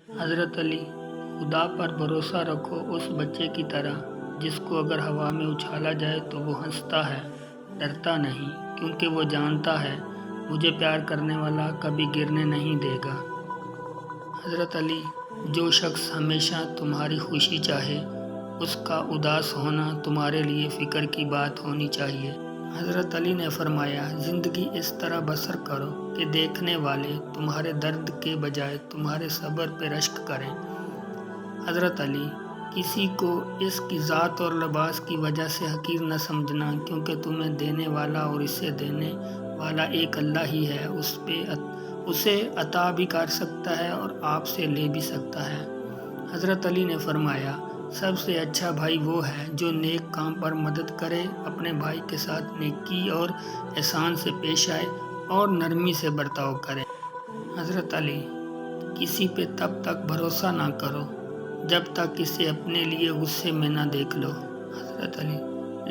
حضرت علی: خدا پر بھروسہ رکھو اس بچے کی طرح جس کو اگر ہوا میں اچھالا جائے تو وہ ہنستا ہے، ڈرتا نہیں، کیونکہ وہ جانتا ہے مجھے پیار کرنے والا کبھی گرنے نہیں دے گا۔ حضرت علی: جو شخص ہمیشہ تمہاری خوشی چاہے اس کا اداس ہونا تمہارے لیے فکر کی بات ہونی چاہیے۔ حضرت علی نے فرمایا، زندگی اس طرح بسر کرو کہ دیکھنے والے تمہارے درد کے بجائے تمہارے صبر پہ رشک کریں۔ حضرت علی: کسی کو اس کی ذات اور لباس کی وجہ سے حقیر نہ سمجھنا، کیونکہ تمہیں دینے والا اور اسے دینے والا ایک اللہ ہی ہے، اسے عطا بھی کر سکتا ہے اور آپ سے لے بھی سکتا ہے۔ حضرت علی نے فرمایا، سب سے اچھا بھائی وہ ہے جو نیک کام پر مدد کرے، اپنے بھائی کے ساتھ نیکی اور احسان سے پیش آئے اور نرمی سے برتاؤ کرے۔ حضرت علی: کسی پہ تب تک بھروسہ نہ کرو جب تک اسے اپنے لیے غصے میں نہ دیکھ لو۔ حضرت علی: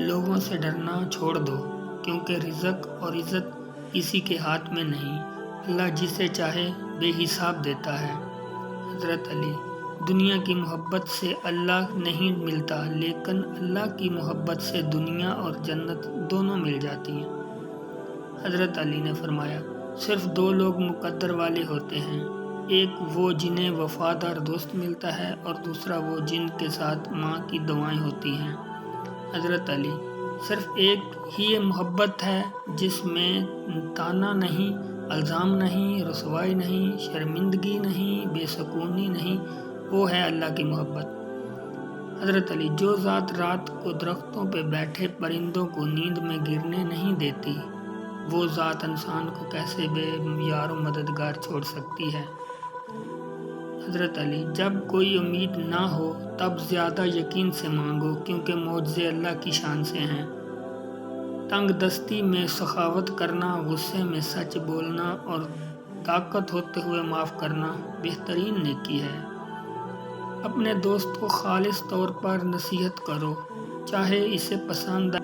لوگوں سے ڈرنا چھوڑ دو، کیونکہ رزق اور عزت کسی کے ہاتھ میں نہیں، اللہ جسے چاہے بے حساب دیتا ہے۔ حضرت علی: دنیا کی محبت سے اللہ نہیں ملتا، لیکن اللہ کی محبت سے دنیا اور جنت دونوں مل جاتی ہیں۔ حضرت علی نے فرمایا، صرف دو لوگ مقدر والے ہوتے ہیں، ایک وہ جنہیں وفادار دوست ملتا ہے اور دوسرا وہ جن کے ساتھ ماں کی دعائیں ہوتی ہیں۔ حضرت علی: صرف ایک ہی محبت ہے جس میں طعنہ نہیں، الزام نہیں، رسوائی نہیں، شرمندگی نہیں، بے سکونی نہیں، وہ ہے اللہ کی محبت۔ حضرت علی: جو ذات رات کو درختوں پہ بیٹھے پرندوں کو نیند میں گرنے نہیں دیتی، وہ ذات انسان کو کیسے بے یار و مددگار چھوڑ سکتی ہے؟ حضرت علی: جب کوئی امید نہ ہو تب زیادہ یقین سے مانگو، کیونکہ معجزے اللہ کی شان سے ہیں۔ تنگ دستی میں سخاوت کرنا، غصے میں سچ بولنا اور طاقت ہوتے ہوئے معاف کرنا بہترین نیکی ہے۔ اپنے دوست کو خالص طور پر نصیحت کرو، چاہے اسے پسند